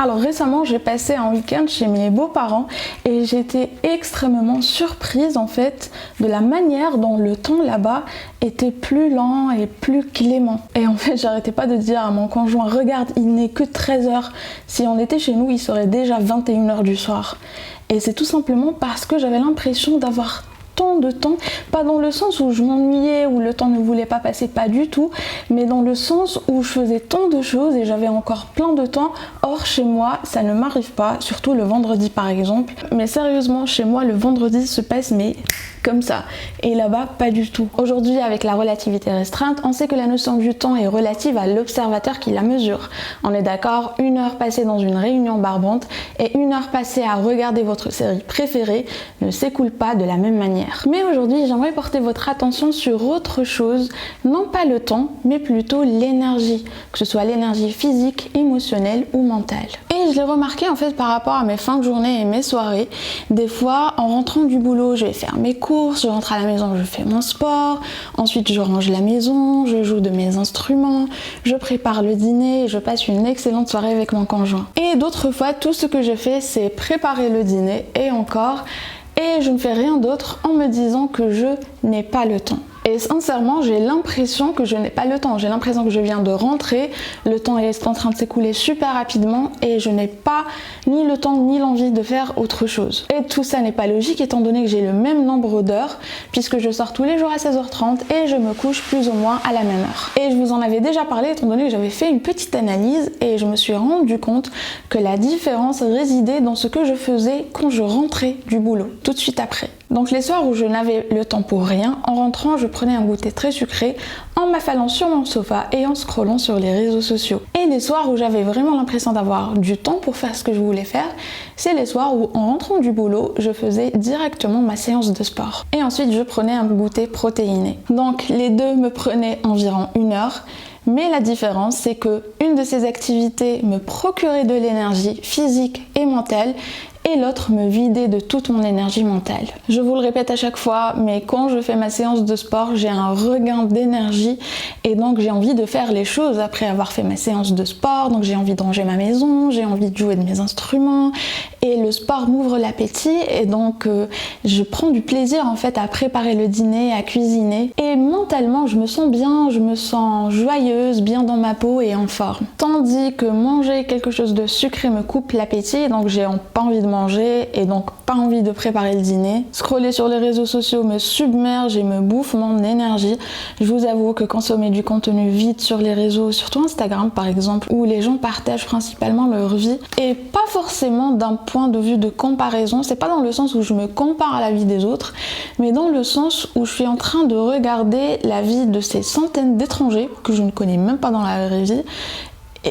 Alors récemment j'ai passé un week-end chez mes beaux-parents et j'étais extrêmement surprise en fait de la manière dont le temps là-bas était plus lent et plus clément. Et en fait j'arrêtais pas de dire à mon conjoint, regarde, il n'est que 13h, si on était chez nous il serait déjà 21h du soir. Et c'est tout simplement parce que j'avais l'impression d'avoir tant de temps, pas dans le sens où je m'ennuyais, où le temps ne voulait pas passer, pas du tout, mais dans le sens où je faisais tant de choses et j'avais encore plein de temps. Or chez moi ça ne m'arrive pas, surtout le vendredi par exemple, mais sérieusement chez moi le vendredi se passe mais comme ça, et là-bas pas du tout. Aujourd'hui avec la relativité restreinte, on sait que la notion du temps est relative à l'observateur qui la mesure. On est d'accord, 1 heure passée dans une réunion barbante et 1 heure passée à regarder votre série préférée ne s'écoule pas de la même manière. Mais aujourd'hui j'aimerais porter votre attention sur autre chose, non pas le temps mais plutôt l'énergie, que ce soit l'énergie physique, émotionnelle ou mentale. Et je l'ai remarqué en fait par rapport à mes fins de journée et mes soirées. Des fois en rentrant du boulot je vais faire mes courses, je rentre à la maison, je fais mon sport, ensuite je range la maison, je joue de mes instruments, je prépare le dîner et je passe une excellente soirée avec mon conjoint. Et d'autres fois tout ce que je fais c'est préparer le dîner et encore, et je ne fais rien d'autre en me disant que je n'ai pas le temps. Et sincèrement, j'ai l'impression que je n'ai pas le temps. J'ai l'impression que je viens de rentrer, le temps est en train de s'écouler super rapidement et je n'ai pas ni le temps ni l'envie de faire autre chose. Et tout ça n'est pas logique étant donné que j'ai le même nombre d'heures puisque je sors tous les jours à 16h30 et je me couche plus ou moins à la même heure. Et je vous en avais déjà parlé étant donné que j'avais fait une petite analyse et je me suis rendu compte que la différence résidait dans ce que je faisais quand je rentrais du boulot, tout de suite après. Donc les soirs où je n'avais le temps pour rien, en rentrant je prenais un goûter très sucré en m'affalant sur mon sofa et en scrollant sur les réseaux sociaux. Et les soirs où j'avais vraiment l'impression d'avoir du temps pour faire ce que je voulais faire, c'est les soirs où en rentrant du boulot, je faisais directement ma séance de sport. Et ensuite je prenais un goûter protéiné. Donc les deux me prenaient environ 1 heure. Mais la différence, c'est que une de ces activités me procurait de l'énergie physique et mentale et l'autre me vidait de toute mon énergie mentale. Je vous le répète à chaque fois, mais quand je fais ma séance de sport, j'ai un regain d'énergie et donc j'ai envie de faire les choses après avoir fait ma séance de sport. Donc j'ai envie de ranger ma maison, j'ai envie de jouer de mes instruments et le sport m'ouvre l'appétit et donc je prends du plaisir en fait à préparer le dîner, à cuisiner et mentalement je me sens bien, je me sens joyeuse, bien dans ma peau et en forme. Tandis que manger quelque chose de sucré me coupe l'appétit, donc j'ai pas envie de manger et donc pas envie de préparer le dîner. Scroller sur les réseaux sociaux me submerge et me bouffe mon énergie. Je vous avoue que consommer du contenu vide sur les réseaux, surtout Instagram par exemple, où les gens partagent principalement leur vie et pas forcément d'un point de vue de comparaison, c'est pas dans le sens où je me compare à la vie des autres, mais dans le sens où je suis en train de regarder la vie de ces centaines d'étrangers que je ne connais même pas dans la vraie vie.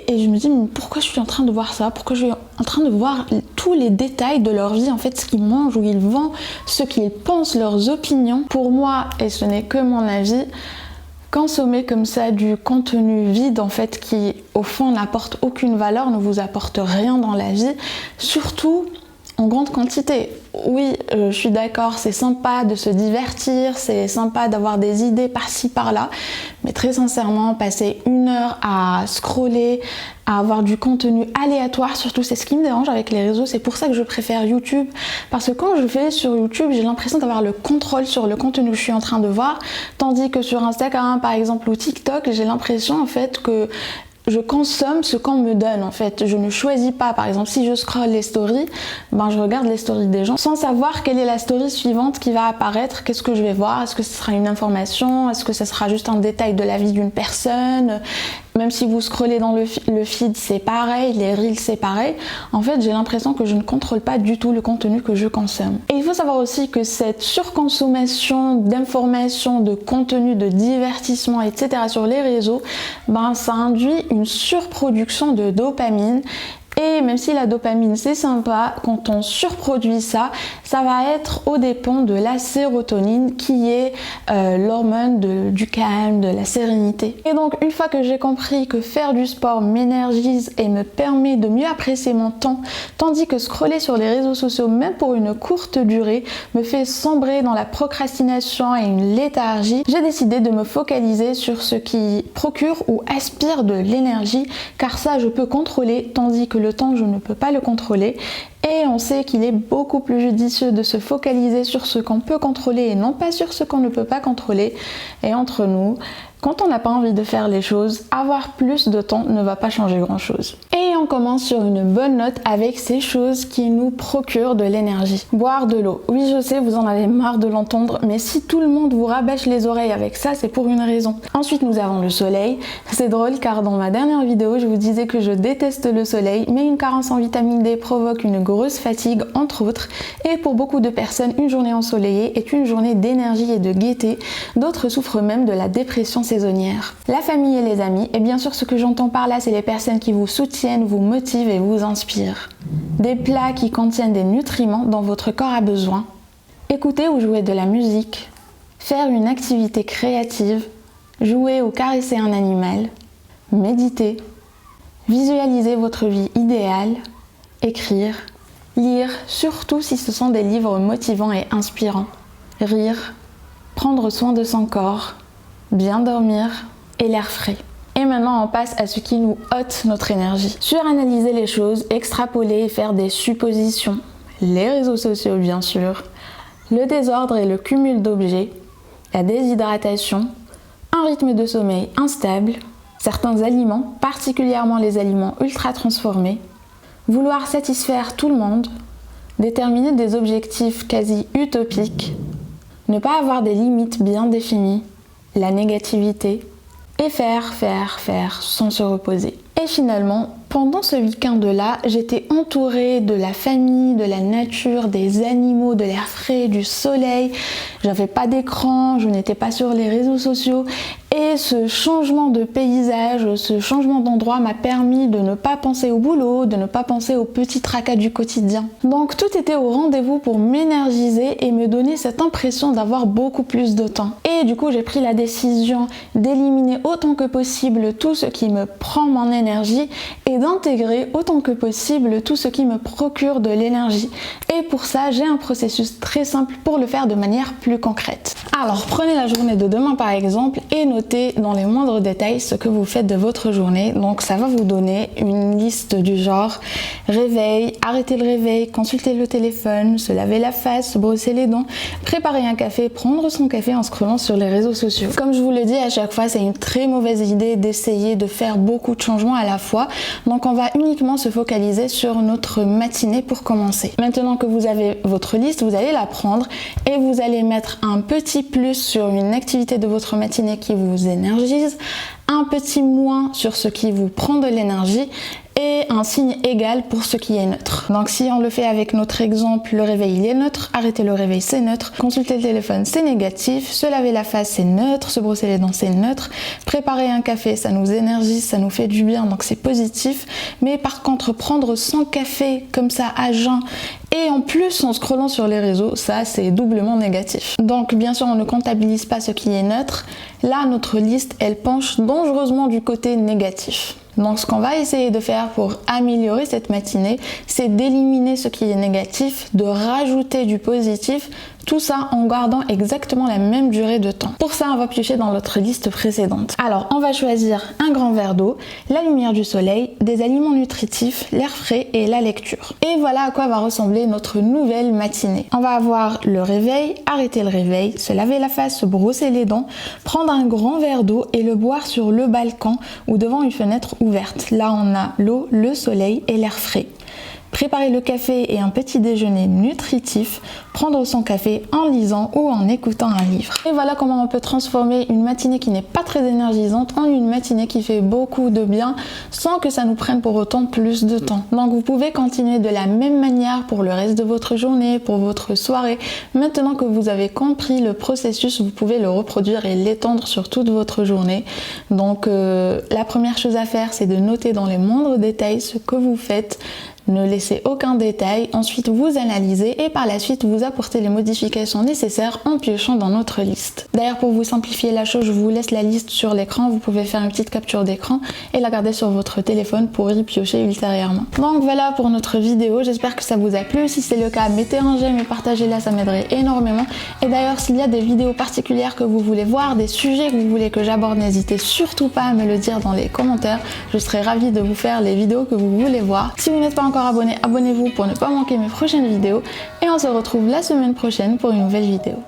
Et je me dis, mais pourquoi je suis en train de voir ça? Pourquoi je suis en train de voir tous les détails de leur vie, en fait, ce qu'ils mangent, où ils vont, ce qu'ils pensent, leurs opinions. Pour moi, et ce n'est que mon avis, consommer comme ça du contenu vide, en fait, qui au fond n'apporte aucune valeur, ne vous apporte rien dans la vie, surtout en grande quantité. Oui, je suis d'accord, c'est sympa de se divertir, c'est sympa d'avoir des idées par-ci par-là, mais très sincèrement, passer 1 heure à scroller, à avoir du contenu aléatoire, surtout c'est ce qui me dérange avec les réseaux, c'est pour ça que je préfère YouTube, parce que quand je vais sur YouTube, j'ai l'impression d'avoir le contrôle sur le contenu que je suis en train de voir, tandis que sur Instagram par exemple ou TikTok, j'ai l'impression en fait que je consomme ce qu'on me donne en fait, je ne choisis pas. Par exemple, si je scrolle les stories, je regarde les stories des gens sans savoir quelle est la story suivante qui va apparaître, qu'est-ce que je vais voir, est-ce que ce sera une information, est-ce que ce sera juste un détail de la vie d'une personne. Même si vous scrollez dans le feed, c'est pareil, les reels, c'est pareil. En fait, j'ai l'impression que je ne contrôle pas du tout le contenu que je consomme. Et il faut savoir aussi que cette surconsommation d'informations, de contenu, de divertissement, etc. sur les réseaux, ça induit une surproduction de dopamine. Et même si la dopamine c'est sympa, quand on surproduit ça, ça va être aux dépens de la sérotonine qui est l'hormone du calme, de la sérénité. Et donc une fois que j'ai compris que faire du sport m'énergise et me permet de mieux apprécier mon temps, tandis que scroller sur les réseaux sociaux, même pour une courte durée, me fait sombrer dans la procrastination et une léthargie, j'ai décidé de me focaliser sur ce qui procure ou aspire de l'énergie, car ça je peux contrôler, tandis que le le temps, je ne peux pas le contrôler. Et on sait qu'il est beaucoup plus judicieux de se focaliser sur ce qu'on peut contrôler et non pas sur ce qu'on ne peut pas contrôler. Et entre nous, quand on n'a pas envie de faire les choses, avoir plus de temps ne va pas changer grand-chose. Et on commence sur une bonne note avec ces choses qui nous procurent de l'énergie. Boire de l'eau. Oui, je sais, vous en avez marre de l'entendre, mais si tout le monde vous rabâche les oreilles avec ça, c'est pour une raison. Ensuite, nous avons le soleil. C'est drôle car dans ma dernière vidéo, je vous disais que je déteste le soleil, mais une carence en vitamine D provoque une grosse fatigue, entre autres. Et pour beaucoup de personnes, une journée ensoleillée est une journée d'énergie et de gaieté. D'autres souffrent même de la dépression saisonnière. La famille et les amis, et bien sûr ce que j'entends par là, c'est les personnes qui vous soutiennent, vous motivent et vous inspirent. Des plats qui contiennent des nutriments dont votre corps a besoin. Écouter ou jouer de la musique. Faire une activité créative. Jouer ou caresser un animal. Méditer. Visualiser votre vie idéale. Écrire. Lire, surtout si ce sont des livres motivants et inspirants. Rire. Prendre soin de son corps. Bien dormir et l'air frais. Et maintenant on passe à ce qui nous ôte notre énergie. Suranalyser les choses, extrapoler et faire des suppositions. Les réseaux sociaux bien sûr. Le désordre et le cumul d'objets. La déshydratation. Un rythme de sommeil instable. Certains aliments, particulièrement les aliments ultra transformés. Vouloir satisfaire tout le monde. Déterminer des objectifs quasi utopiques. Ne pas avoir des limites bien définies. La négativité et faire sans se reposer. Et finalement, pendant ce week-end-là, j'étais entourée de la famille, de la nature, des animaux, de l'air frais, du soleil. J'avais pas d'écran, je n'étais pas sur les réseaux sociaux. Et ce changement de paysage, ce changement d'endroit m'a permis de ne pas penser au boulot, de ne pas penser aux petits tracas du quotidien. Donc tout était au rendez-vous pour m'énergiser et me donner cette impression d'avoir beaucoup plus de temps. Et du coup, j'ai pris la décision d'éliminer autant que possible tout ce qui me prend mon énergie et d'intégrer autant que possible tout ce qui me procure de l'énergie. Et pour ça, j'ai un processus très simple pour le faire de manière plus concrète. Alors, prenez la journée de demain par exemple et notez dans les moindres détails ce que vous faites de votre journée. Donc ça va vous donner une liste du genre réveil, arrêter le réveil, consulter le téléphone, se laver la face, se brosser les dents, préparer un café, prendre son café en scrollant sur les réseaux sociaux. Comme je vous le dis à chaque fois, c'est une très mauvaise idée d'essayer de faire beaucoup de changements à la fois. Donc on va uniquement se focaliser sur notre matinée pour commencer. Maintenant que vous avez votre liste, vous allez la prendre et vous allez mettre un petit plus sur une activité de votre matinée qui vous énergise, un petit moins sur ce qui vous prend de l'énergie et un signe égal pour ce qui est neutre. Donc si on le fait avec notre exemple, le réveil il est neutre, arrêter le réveil c'est neutre, consulter le téléphone c'est négatif, se laver la face c'est neutre, se brosser les dents c'est neutre, préparer un café ça nous énergise, ça nous fait du bien donc c'est positif, mais par contre prendre son café comme ça à jeun et en plus en scrollant sur les réseaux, ça c'est doublement négatif. Donc bien sûr on ne comptabilise pas ce qui est neutre, là notre liste elle penche dangereusement du côté négatif. Donc ce qu'on va essayer de faire pour améliorer cette matinée, c'est d'éliminer ce qui est négatif, de rajouter du positif, tout ça en gardant exactement la même durée de temps. Pour ça, on va piocher dans notre liste précédente. Alors, on va choisir un grand verre d'eau, la lumière du soleil, des aliments nutritifs, l'air frais et la lecture. Et voilà à quoi va ressembler notre nouvelle matinée. On va avoir le réveil, arrêter le réveil, se laver la face, se brosser les dents, prendre un grand verre d'eau et le boire sur le balcon ou devant une fenêtre ouverte. Là, on a l'eau, le soleil et l'air frais. Préparer le café et un petit déjeuner nutritif, prendre son café en lisant ou en écoutant un livre. Et voilà comment on peut transformer une matinée qui n'est pas très énergisante en une matinée qui fait beaucoup de bien sans que ça nous prenne pour autant plus de temps. Donc vous pouvez continuer de la même manière pour le reste de votre journée, pour votre soirée. Maintenant que vous avez compris le processus, vous pouvez le reproduire et l'étendre sur toute votre journée. Donc la première chose à faire, c'est de noter dans les moindres détails ce que vous faites, ne laissez aucun détail, ensuite vous analysez et par la suite vous apportez les modifications nécessaires en piochant dans notre liste. D'ailleurs, pour vous simplifier la chose, je vous laisse la liste sur l'écran, vous pouvez faire une petite capture d'écran et la garder sur votre téléphone pour y piocher ultérieurement. Donc voilà pour notre vidéo, j'espère que ça vous a plu. Si c'est le cas, mettez un j'aime et partagez-la, ça m'aiderait énormément. Et d'ailleurs, s'il y a des vidéos particulières que vous voulez voir, des sujets que vous voulez que j'aborde, n'hésitez surtout pas à me le dire dans les commentaires, je serai ravie de vous faire les vidéos que vous voulez voir. Si vous n'êtes pas encore abonné, abonnez-vous pour ne pas manquer mes prochaines vidéos et on se retrouve la semaine prochaine pour une nouvelle vidéo.